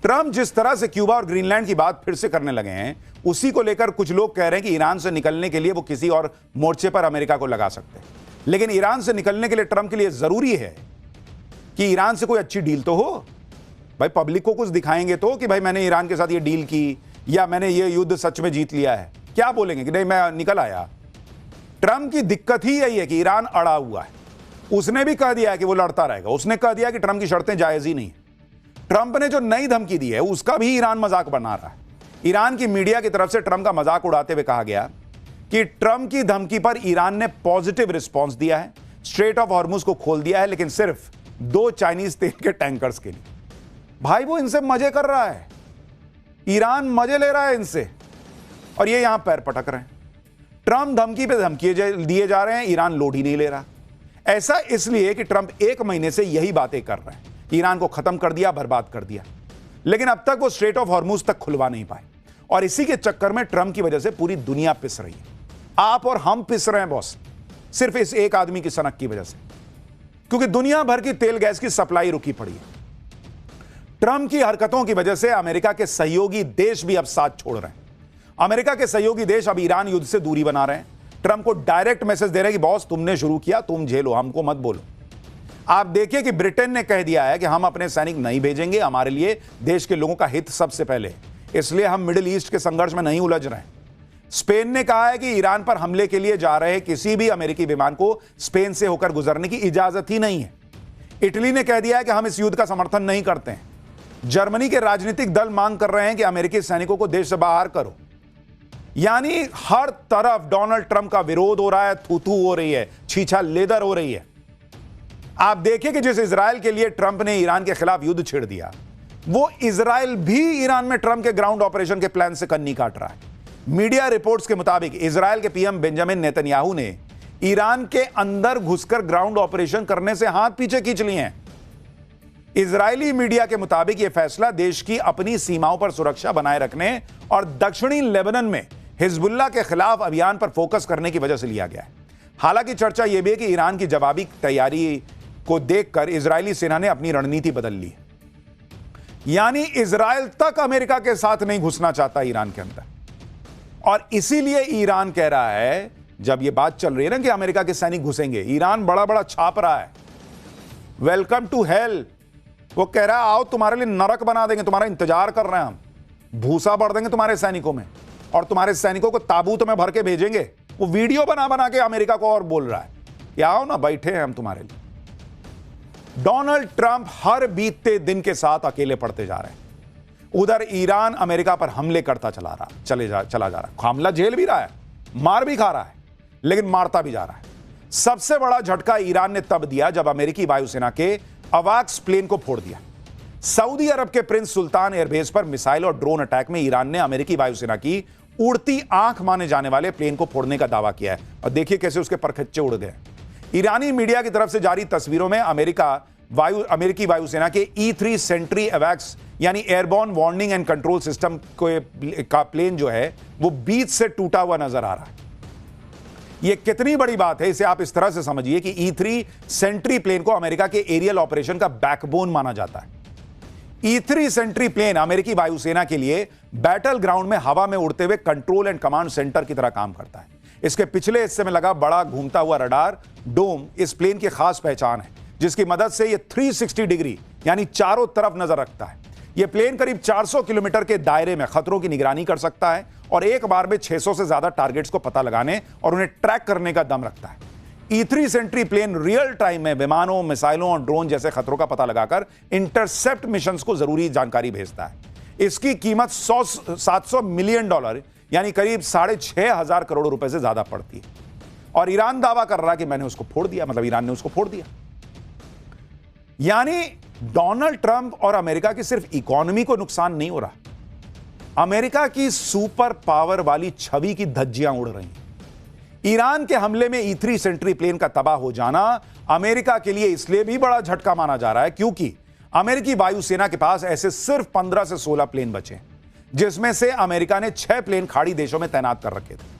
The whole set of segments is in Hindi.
ट्रंप जिस तरह से क्यूबा और ग्रीनलैंड की बात फिर से करने लगे हैं, उसी को लेकर कुछ लोग कह रहे हैं कि ईरान से निकलने के लिए वो किसी और मोर्चे पर अमेरिका को लगा सकते हैं। लेकिन ईरान से निकलने के लिए ट्रंप के लिए जरूरी है कि ईरान से कोई अच्छी डील तो हो। भाई पब्लिक को कुछ दिखाएंगे तो कि भाई मैंने ईरान के साथ ये डील की या मैंने ये युद्ध सच में जीत लिया है। क्या बोलेंगे कि नहीं मैं निकल आया। ट्रंप की दिक्कत ही यही है कि ईरान अड़ा हुआ है। उसने भी कह दिया है कि वो लड़ता रहेगा। उसने कह दिया कि ट्रंप की शर्तें जायज ही नहीं है। ट्रंप ने जो नई धमकी दी है उसका भी ईरान मजाक बना रहा है। ईरान की मीडिया की तरफ से ट्रंप का मजाक उड़ाते हुए कहा गया कि ट्रंप की धमकी पर ईरान ने पॉजिटिव रिस्पॉन्स दिया है, स्ट्रेट ऑफ हॉर्मुज को खोल दिया है, लेकिन सिर्फ 2 चाइनीज तेल के टैंकर्स के लिए। भाई वो इनसे मजे कर रहा है, ईरान मजे ले रहा है इनसे, और ये यहां पैर पटक रहे हैं। ट्रंप धमकी पे धमकी दिए जा रहे हैं, ईरान लोड ही नहीं ले रहा। ऐसा इसलिए कि ट्रंप 1 महीने से यही बातें कर रहे हैं, ईरान को खत्म कर दिया, बर्बाद कर दिया, लेकिन अब तक वो स्ट्रेट ऑफ हॉर्मुज तक खुलवा नहीं पाए। और इसी के चक्कर में ट्रंप की वजह से पूरी दुनिया पिस रही है। आप और हम पिस रहे हैं बॉस, सिर्फ इस एक आदमी की सनक की वजह से, क्योंकि दुनिया भर की तेल गैस की सप्लाई रुकी पड़ी है। ट्रंप की हरकतों की वजह से अमेरिका के सहयोगी देश भी अब साथ छोड़ रहे हैं। अमेरिका के सहयोगी देश अब ईरान युद्ध से दूरी बना रहे हैं। ट्रंप को डायरेक्ट मैसेज दे रहे हैं कि बॉस तुमने शुरू किया, तुम झेलो, हमको मत बोलो। आप देखिए कि ब्रिटेन ने कह दिया है कि हम अपने सैनिक नहीं भेजेंगे, हमारे लिए देश के लोगों का हित सबसे पहले, इसलिए हम मिडिल ईस्ट के संघर्ष में नहीं उलझ रहे हैं। स्पेन ने कहा है कि ईरान पर हमले के लिए जा रहे किसी भी अमेरिकी विमान को स्पेन से होकर गुजरने की इजाजत ही नहीं है। इटली ने कह दिया है कि हम इस युद्ध का समर्थन नहीं करते हैं। जर्मनी के राजनीतिक दल मांग कर रहे हैं कि अमेरिकी सैनिकों को देश से बाहर करो। यानी हर तरफ डोनाल्ड ट्रंप का विरोध हो रहा है, थू-थू हो रही है, छीछा लेदर हो रही है। आप देखिए कि जिस इजराइल के लिए ट्रंप ने ईरान के खिलाफ युद्ध छेड़ दिया, वो इजराइल भी ईरान में ट्रंप के ग्राउंड ऑपरेशन के प्लान से कन्नी काट रहा है। मीडिया रिपोर्ट्स के मुताबिक इजराइल के पीएम बेंजामिन नेतन्याहू ने ईरान के अंदर घुसकर ग्राउंड ऑपरेशन करने से हाथ पीछे खींच लिए हैं। इजरायली मीडिया के मुताबिक यह फैसला देश की अपनी सीमाओं पर सुरक्षा बनाए रखने और दक्षिणी लेबनान में हिजबुल्लाह के खिलाफ अभियान पर फोकस करने की वजह से लिया गया है। हालांकि चर्चा यह भी है कि ईरान की जवाबी तैयारी को देखकर इजरायली सेना ने अपनी रणनीति बदल ली। यानी इजराइल तक अमेरिका के साथ नहीं घुसना चाहता ईरान के अंदर, और इसीलिए ईरान कह रहा है, जब यह बात चल रही है ना कि अमेरिका के सैनिक घुसेंगे, ईरान बड़ा बड़ा छाप रहा है, वेलकम टू हेल। वो कह रहा है आओ तुम्हारे लिए नरक बना देंगे, तुम्हारा इंतजार कर रहे हैं हम, भूसा भर देंगे तुम्हारे सैनिकों में और तुम्हारे सैनिकों को ताबूत में भर के भेजेंगे। वो वीडियो बना बना के अमेरिका को और बोल रहा है कि आओ ना, बैठे हैं हम तुम्हारे लिए। डोनाल्ड ट्रंप हर बीतते दिन के साथ अकेले पड़ते जा रहे हैं। उधर ईरान अमेरिका पर हमले करता चला जा रहा है, हमला झेल भी रहा है, मार भी खा रहा है, लेकिन मारता भी जा रहा है। सबसे बड़ा झटका ईरान ने तब दिया जब अमेरिकी वायुसेना के अवाक्स प्लेन को फोड़ दिया। सऊदी अरब के प्रिंस सुल्तान एयरबेस पर मिसाइल और ड्रोन अटैक में ईरान ने अमेरिकी वायुसेना की उड़ती आंख माने जाने वाले प्लेन को फोड़ने का दावा किया है, और देखिए कैसे उसके परखच्चे उड़ गए। ईरानी मीडिया की तरफ से जारी तस्वीरों में अमेरिकी वायुसेना के E-3 सेंट्री अवैक्स यानी airborne warning and control system का प्लेन जो है वो बीच से टूटा हुआ नजर आ रहा है। यह कितनी बड़ी बात है इसे आप इस तरह से समझिए कि E-3 सेंट्री प्लेन को अमेरिका के एरियल ऑपरेशन का बैकबोन माना जाता है। E-3 सेंट्री प्लेन अमेरिकी वायुसेना के लिए बैटल ग्राउंड में हवा में उड़ते हुए कंट्रोल एंड कमांड सेंटर की तरह काम करता है। इसके पिछले हिस्से में लगा बड़ा घूमता हुआ रडार डोम इस प्लेन की खास पहचान है, जिसकी मदद से यह 360 डिग्री यानी चारों तरफ नजर रखता है। यह प्लेन करीब 400 किलोमीटर के दायरे में खतरों की निगरानी कर सकता है और एक बार में 600 से ज्यादा टारगेट्स को पता लगाने और उन्हें ट्रैक करने का दम रखता है। E-3 Sentry plane real time में विमानों, मिसाइलों और ड्रोन जैसे खतरों का पता लगाकर इंटरसेप्ट मिशंस को जरूरी जानकारी भेजता है। इसकी कीमत $700 मिलियन यानी करीब 6,500 करोड़ रुपए से ज्यादा पड़ती है। और ईरान दावा कर रहा है कि मैंने उसको फोड़ दिया, मतलब ईरान ने उसको फोड़ दिया। यानी डोनाल्ड ट्रंप और अमेरिका की सिर्फ इकोनॉमी को नुकसान नहीं हो रहा, अमेरिका की सुपर पावर वाली छवि की धज्जियां उड़ रही हैं। ईरान के हमले में E-3 सेंट्री प्लेन का तबाह हो जाना अमेरिका के लिए इसलिए भी बड़ा झटका माना जा रहा है क्योंकि अमेरिकी वायुसेना के पास ऐसे सिर्फ 15 से 16 प्लेन बचे, जिसमें से अमेरिका ने 6 प्लेन खाड़ी देशों में तैनात कर रखे थे।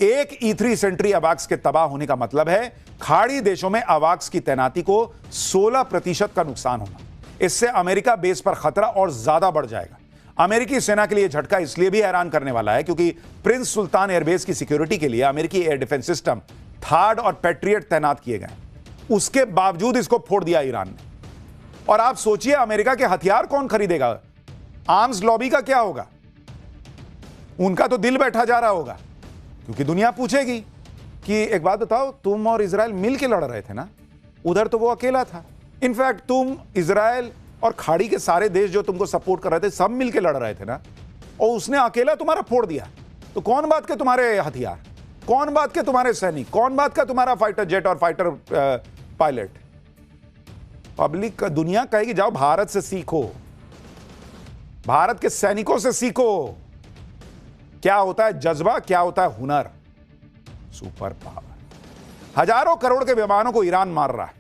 एक E-3 सेंट्री अवाक्स के तबाह होने का मतलब है खाड़ी देशों में अवाक्स की तैनाती को 16% का नुकसान होना। इससे अमेरिका बेस पर खतरा और ज्यादा बढ़ जाएगा। अमेरिकी सेना के लिए झटका इसलिए भी हैरान करने वाला है क्योंकि प्रिंस सुल्तान एयरबेस की सिक्योरिटी के लिए अमेरिकी एयर डिफेंस सिस्टम थार्ड और पैट्रियट तैनात किए गए। उसके बावजूद इसको फोड़ दिया ईरान ने। और आप सोचिए अमेरिका के हथियार कौन खरीदेगा? आर्म्स लॉबी का क्या होगा? उनका तो दिल बैठा जा रहा होगा, क्योंकि दुनिया पूछेगी कि एक बात बताओ, तुम और इजराइल मिल के लड़ रहे थे ना, उधर तो वो अकेला था। इनफैक्ट तुम, इजराइल और खाड़ी के सारे देश जो तुमको सपोर्ट कर रहे थे, सब मिलके लड़ रहे थे ना, और उसने अकेला तुम्हारा फोड़ दिया। तो कौन बात के तुम्हारे हथियार, कौन बात के तुम्हारे सैनिक, कौन बात का तुम्हारा फाइटर जेट और फाइटर पायलट? पब्लिक का दुनिया कहेगी जाओ भारत से सीखो, भारत के सैनिकों से सीखो क्या होता है जज्बा, क्या होता है हुनर, सुपर पावर। हजारों करोड़ के विमानों को ईरान मार रहा है,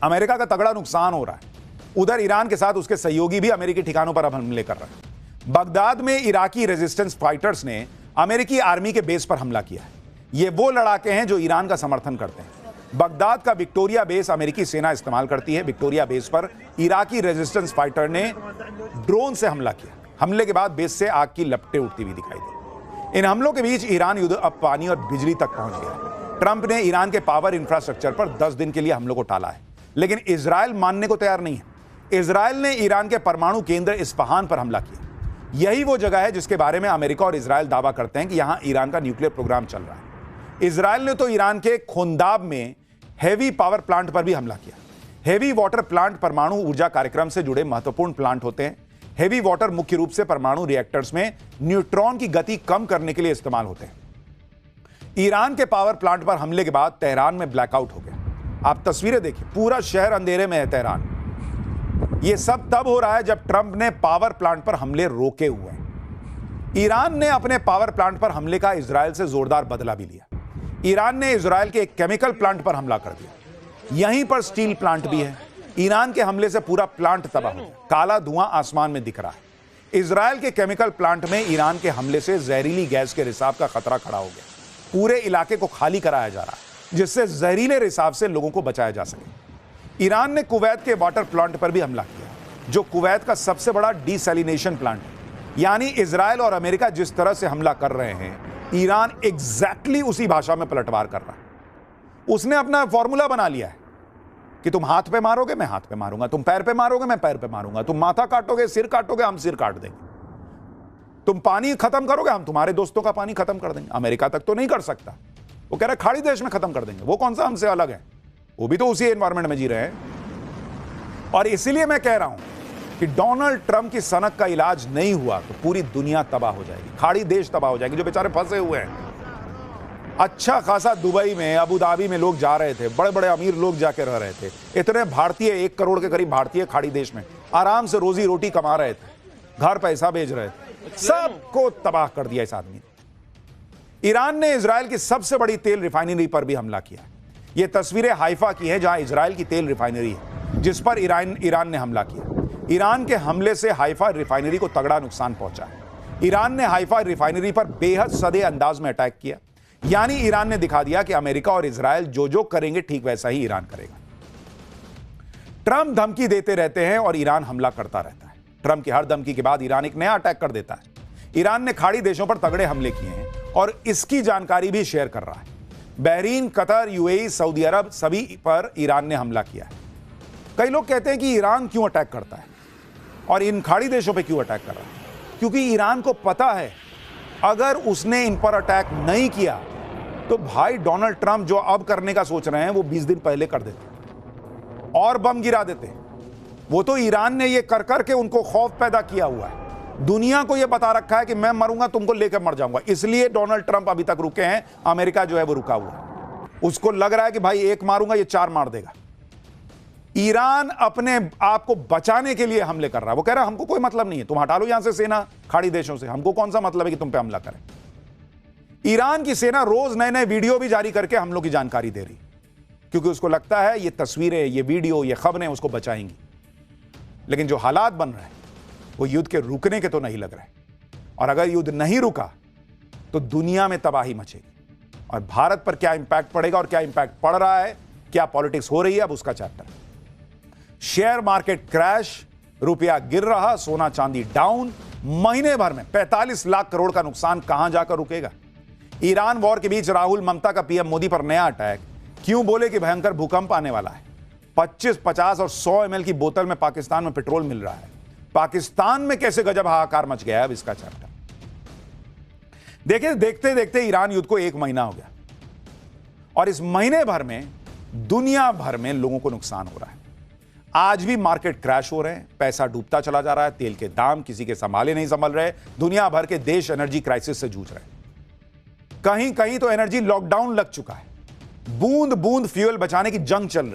अमेरिका का तगड़ा नुकसान हो रहा है। उधर ईरान के साथ उसके सहयोगी भी अमेरिकी ठिकानों पर अब हमले कर रहे हैं। बगदाद में इराकी रेजिस्टेंस फाइटर्स ने अमेरिकी आर्मी के बेस पर हमला किया है। ये वो लड़ाके हैं जो ईरान का समर्थन करते हैं। बगदाद का विक्टोरिया बेस अमेरिकी सेना इस्तेमाल करती है। विक्टोरिया बेस पर इराकी रेजिस्टेंस फाइटर ने ड्रोन से हमला किया। हमले के बाद बेस से आग की लपटें उठती हुई दिखाई दी। इन हमलों के बीच ईरान युद्ध अब पानी और बिजली तक पहुंच गया। ट्रंप ने ईरान के पावर इंफ्रास्ट्रक्चर पर 10 दिन के लिए हमलों को टाला है, लेकिन इजराइल मानने को तैयार नहीं है। इजराइल ने ईरान के परमाणु केंद्र इस्फहान पर हमला किया। यही वो जगह है जिसके बारे में अमेरिका और इजराइल दावा करते हैं कि यहां ईरान का न्यूक्लियर प्रोग्राम चल रहा है। इजराइल ने तो ईरान के खोंदाब में हेवी पावर प्लांट पर भी हमला किया। हेवी वाटर प्लांट परमाणु ऊर्जा कार्यक्रम से जुड़े महत्वपूर्ण प्लांट होते हैं। हेवी वाटर मुख्य रूप से परमाणु रिएक्टर्स में न्यूट्रॉन की गति कम करने के लिए इस्तेमाल होते हैं। ईरान के पावर प्लांट पर हमले के बाद तेहरान में ब्लैकआउट हो गया। आप तस्वीरें देखिए, पूरा शहर अंधेरे में है तेहरान। यह सब तब हो रहा है जब ट्रंप ने पावर प्लांट पर हमले रोके हुए हैं। ईरान ने अपने पावर प्लांट पर हमले का इजराइल से जोरदार बदला भी लिया। ईरान ने इजराइल के एक केमिकल प्लांट पर हमला कर दिया। यहीं पर स्टील प्लांट भी है। ईरान के हमले से पूरा प्लांट तबाह हो गया। काला धुआं आसमान में दिख रहा है। इजराइल के केमिकल प्लांट में ईरान के हमले से जहरीली गैस के रिसाव का खतरा खड़ा हो गया। पूरे इलाके को खाली कराया जा रहा है जिससे जहरीले रिसाव से लोगों को बचाया जा सके। ईरान ने कुवैत के वाटर प्लांट पर भी हमला किया, जो कुवैत का सबसे बड़ा डिसैलिनेशन प्लांट है। यानी इजराइल और अमेरिका जिस तरह से हमला कर रहे हैं, ईरान एग्जैक्टली उसी भाषा में पलटवार कर रहा है। उसने अपना फॉर्मूला बना लिया है कि तुम हाथ पे मारोगे, मैं हाथ पे मारूंगा, तुम पैर पे मारोगे, मैं पैर पे मारूंगा, तुम माथा काटोगे, सिर काटोगे, हम सिर काट देंगे, तुम पानी खत्म करोगे, हम तुम्हारे दोस्तों का पानी खत्म कर देंगे। अमेरिका तक तो नहीं कर सकता, वो कह रहा है खाड़ी देश में खत्म कर देंगे। वो कौन सा हमसे अलग है, वो भी तो उसी एनवायरमेंट में जी रहे हैं। और इसीलिए मैं कह रहा हूं कि डोनाल्ड ट्रंप की सनक का इलाज नहीं हुआ तो पूरी दुनिया तबाह हो जाएगी, खाड़ी देश तबाह हो जाएगी जो बेचारे फंसे हुए हैं। अच्छा खासा दुबई में, अबू धाबी में लोग जा रहे थे, बड़े बड़े अमीर लोग जाके रह रहे थे। इतने भारतीय, 1 करोड़ के करीब भारतीय खाड़ी देश में आराम से रोजी रोटी कमा रहे थे, घर पैसा भेज रहे थे। सबको तबाह कर दिया इस आदमी ने। ईरान ने इजराइल की सबसे बड़ी तेल रिफाइनरी पर भी हमला किया। यह तस्वीरें हाइफा की हैं, जहां इजराइल की तेल रिफाइनरी है जिस पर ईरान ने हमला किया। ईरान के हमले से हाइफा रिफाइनरी को तगड़ा नुकसान पहुंचा है। ईरान ने हाइफा रिफाइनरी पर बेहद सधे अंदाज में अटैक किया। यानी ईरान ने दिखा दिया कि अमेरिका और इजराइल जो करेंगे ठीक वैसा ही ईरान करेगा। ट्रंप धमकी देते रहते हैं और ईरान हमला करता रहता है। ट्रंप की हर धमकी के बाद ईरान एक नया अटैक कर देता है। ईरान ने खाड़ी देशों पर तगड़े हमले किए हैं और इसकी जानकारी भी शेयर कर रहा है। बहरीन, कतर, यूएई, सऊदी अरब, सभी पर ईरान ने हमला किया है। कई लोग कहते हैं कि ईरान क्यों अटैक करता है और इन खाड़ी देशों पे क्यों अटैक कर रहा है? क्योंकि ईरान को पता है अगर उसने इन पर अटैक नहीं किया तो भाई डोनाल्ड ट्रंप जो अब करने का सोच रहे हैं वो 20 दिन पहले कर देते और बम गिरा देते। वो तो ईरान ने ये कर करके उनको खौफ पैदा किया हुआ है। दुनिया को ये बता रखा है कि मैं मरूंगा, तुमको लेकर मर जाऊंगा। इसलिए डोनाल्ड ट्रंप अभी तक रुके हैं, अमेरिका जो है वो रुका हुआ है। उसको लग रहा है कि भाई 1 मारूंगा, ये 4 मार देगा। ईरान अपने आप को बचाने के लिए हमले कर रहा है। वो कह रहा है हमको कोई मतलब नहीं है, तुम हटा लो यहां से सेना खाड़ी देशों से, हमको कौन सा मतलब है कि तुम पे हमला करें। ईरान की सेना रोज नए नए वीडियो भी जारी करके हमलों की जानकारी दे रही, क्योंकि उसको लगता है ये तस्वीरें, ये वीडियो, ये खबरें उसको बचाएंगी। लेकिन जो हालात बन रहे हैं वो युद्ध के रुकने के तो नहीं लग रहे। और अगर युद्ध नहीं रुका तो दुनिया में तबाही मचेगी। और भारत पर क्या इंपैक्ट पड़ेगा और क्या इंपैक्ट पड़ रहा है, क्या पॉलिटिक्स हो रही है, अब उसका चैप्टर है। शेयर मार्केट क्रैश, रुपया गिर रहा, सोना चांदी डाउन, महीने भर में 45 लाख करोड़ का नुकसान कहां जाकर रुकेगा? ईरान वॉर के बीच राहुल ममता का पीएम मोदी पर नया अटैक, क्यों बोले कि भयंकर भूकंप आने वाला है? 25, 50 और 100 ml की बोतल में पाकिस्तान में पेट्रोल मिल रहा है। पाकिस्तान में कैसे गजब हाहाकार मच गया है, अब इसका चैप्टर देखिए। देखते देखते ईरान युद्ध को 1 महीना हो गया और इस महीने भर में दुनिया भर में लोगों को नुकसान हो रहा है। आज भी मार्केट क्रैश हो रहे हैं, पैसा डूबता चला जा रहा है, तेल के दाम किसी के संभाले नहीं संभल रहे, दुनिया भर के देश एनर्जी क्राइसिस से जूझ रहे हैं। कहीं कहीं तो एनर्जी लॉकडाउन लग चुका है, बूंद बूंद फ्यूल बचाने की जंग चल रही है।